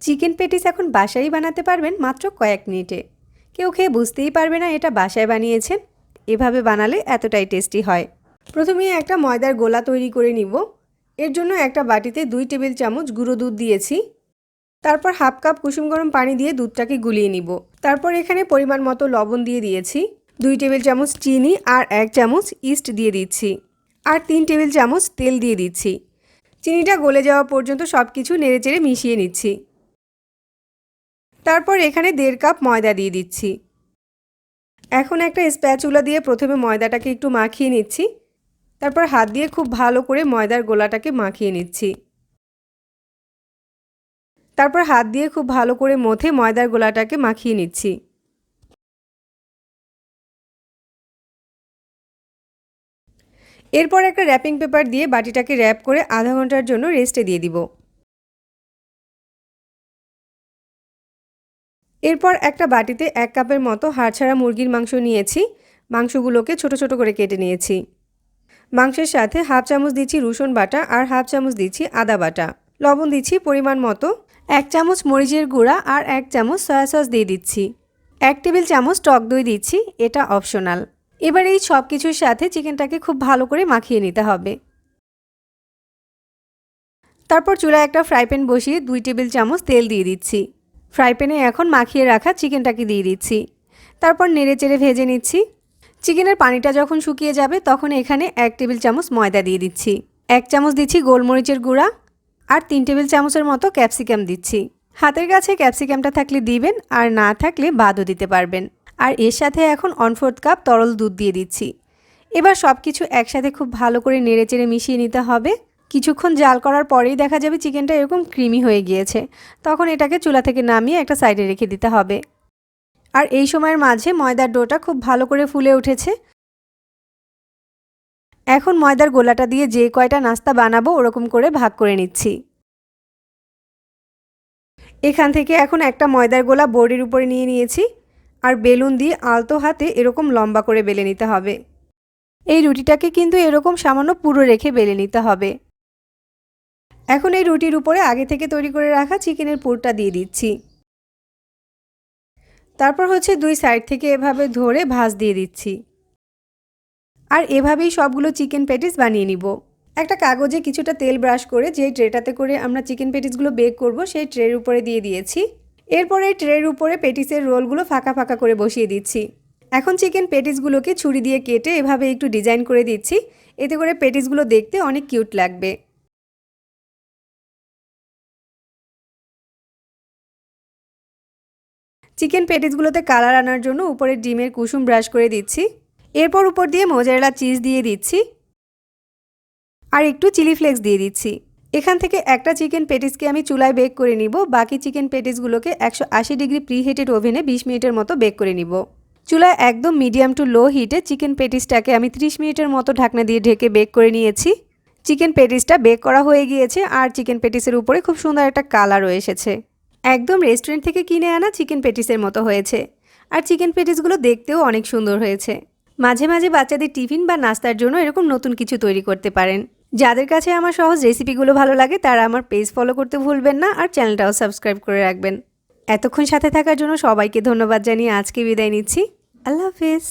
Chicken patties এখন বাসায় বানাতে পারবেন মাত্র কয়েক মিনিটে। কেউ খেয়ে বুঝতেই পারবে না এটা বাসায় বানিয়েছেন। এভাবে বানালে এতটাই টেস্টি হয়। প্রথমেই একটা ময়দার গোলা তৈরি করে নিব। এর জন্য একটা বাটিতে 2 টেবিল চামচ গুঁড়ো দুধ দিয়েছি। তারপর হাফ কাপ কুসুম গরম পানি দিয়ে দুধটাকে গুলিয়ে নিব। তারপর এখানে পরিমাণ মতো লবণ দিয়ে দিয়েছি, 2 টেবিল চামচ চিনি আর 1 চামচ ইস্ট দিয়ে দিচ্ছি, আর 3 টেবিল চামচ তেল দিয়ে দিচ্ছি। চিনিটা গলে যাওয়া পর্যন্ত সব কিছু নেড়েচেড়ে মিশিয়ে নিচ্ছি। তারপর এখানে 1.5 কাপ ময়দা দিয়ে দিচ্ছি। এখন একটা স্প্যাচুলা দিয়ে প্রথমে ময়দাটাকে একটু মাখিয়ে নিচ্ছি। তারপর হাত দিয়ে খুব ভালো করে ময়দার গোলাটাকে মাখিয়ে নিচ্ছি। তারপর হাত দিয়ে খুব ভালো করে মথে ময়দার গোলাটাকে মাখিয়ে নিচ্ছি। এরপর একটা র্যাপিং পেপার দিয়ে বাটিটাকে র্যাপ করে আধা ঘন্টার জন্য রেস্টে দিয়ে দিব। এরপর একটা বাটিতে 1 কাপের মতো হাড়ছাড়া মুরগির মাংস নিয়েছি। মাংসগুলোকে ছোট ছোট করে কেটে নিয়েছি। মাংসের সাথে হাফ চামচ দিচ্ছি রসুন বাটা আর হাফ চামচ দিচ্ছি আদা বাটা। লবণ দিচ্ছি পরিমাণ মতো। 1 চামচ মরিচের গুঁড়া আর 1 চামচ সয়া সস দিয়ে দিচ্ছি। 1 টেবিল চামচ টক দই দিচ্ছি, এটা অপশনাল। এবার এই সব কিছুর সাথে চিকেনটাকে খুব ভালো করে মাখিয়ে নিতে হবে। তারপর চুলায় একটা ফ্রাই প্যান বসিয়ে 2 টেবিল চামচ তেল দিয়ে দিচ্ছি। ফ্রাই প্যানে এখন মাখিয়ে রাখা চিকেনটাকে দিয়ে দিচ্ছি। তারপর নেড়েচেড়ে ভেজে নিচ্ছি। চিকেনের পানিটা যখন শুকিয়ে যাবে তখন এখানে 1 টেবিল চামচ ময়দা দিয়ে দিচ্ছি। 1 চামচ দিচ্ছি গোলমরিচের গুঁড়া আর 3 টেবিল চামচের মতো ক্যাপসিকাম দিচ্ছি। হাতের কাছে ক্যাপসিকামটা থাকলে দিবেন, আর না থাকলে বাদও দিতে পারবেন। আর এর সাথে এখন 1/4 কাপ তরল দুধ দিয়ে দিচ্ছি। এবার সব কিছু একসাথে খুব ভালো করে নেড়েচেড়ে মিশিয়ে নিতে হবে। কিছুক্ষণ জাল করার পরেই দেখা যাবে চিকেনটা এরকম ক্রিমি হয়ে গিয়েছে। তখন এটাকে চুলা থেকে নামিয়ে একটা সাইডে রেখে দিতে হবে। আর এই সময়ের মাঝে ময়দার ডোটা খুব ভালো করে ফুলে উঠেছে। এখন ময়দার গোলাটা দিয়ে যে কয়টা নাস্তা বানাবো ওরকম করে ভাগ করে নিচ্ছি। এখান থেকে এখন একটা ময়দার গোলা বোর্ডের উপরে নিয়ে নিয়েছি, আর বেলুন দিয়ে আলতো হাতে এরকম লম্বা করে বেলে নিতে হবে। এই রুটিটাকে কিন্তু এরকম সামান্য পুরো রেখে বেলে নিতে হবে। এখন এই রুটির উপরে আগে থেকে তৈরি করে রাখা চিকেনের পুরটা দিয়ে দিচ্ছি। তারপর হচ্ছে 2 সাইড থেকে এভাবে ধরে ভাঁজ দিয়ে দিচ্ছি। আর এভাবেই সবগুলো চিকেন প্যাটিস বানিয়ে নিব। একটা কাগজে কিছুটা তেল ব্রাশ করে যেই ট্রেটাতে করে আমরা চিকেন প্যাটিসগুলো বেক করব সেই ট্রের উপরে দিয়ে দিয়েছি। এরপর এই ট্রের উপরে প্যাটিসের রোলগুলো ফাঁকা ফাঁকা করে বসিয়ে দিচ্ছি। এখন চিকেন প্যাটিসগুলোকে ছুরি দিয়ে কেটে এভাবে একটু ডিজাইন করে দিচ্ছি। এতে করে প্যাটিসগুলো দেখতে অনেক কিউট লাগবে। চিকেন প্যাটিসগুলোতে কালার আনার জন্য উপরে ডিমের কুসুম ব্রাশ করে দিচ্ছি। এরপর উপর দিয়ে মোজারেলা চিজ দিয়ে দিচ্ছি আর একটু চিলি ফ্লেক্স দিয়ে দিচ্ছি। এখান থেকে একটা চিকেন প্যাটিসকে আমি চুলায় বেক করে নিব। বাকি চিকেন প্যাটিসগুলোকে 180 ডিগ্রি প্রিহিটেড ওভেনে 20 মিনিটের মতো বেক করে নিব। চুলায় একদম মিডিয়াম টু লো হিটে চিকেন প্যাটিসটাকে আমি 30 মিনিটের মতো ঢাকনা দিয়ে ঢেকে বেক করে নিয়েছি। চিকেন প্যাটিসটা বেক করা হয়ে গিয়েছে আর চিকেন প্যাটিসের উপরে খুব সুন্দর একটা কালারও এসেছে। একদম রেস্টুরেন্ট থেকে কিনে আনা চিকেন প্যাটিসের মতো হয়েছে। আর চিকেন প্যাটিসগুলো দেখতেও অনেক সুন্দর হয়েছে। মাঝে মাঝে বাচ্চাদের টিফিন বা নাস্তার জন্য এরকম নতুন কিছু তৈরি করতে পারেন। যাদের কাছে আমার সহজ রেসিপিগুলো ভালো লাগে তারা আমার পেজ ফলো করতে ভুলবেন না, আর চ্যানেলটাও সাবস্ক্রাইব করে রাখবেন। এতক্ষণ সাথে থাকার জন্য সবাইকে ধন্যবাদ জানিয়ে আজকে বিদায় নিচ্ছি। আল্লাহ হাফেজ।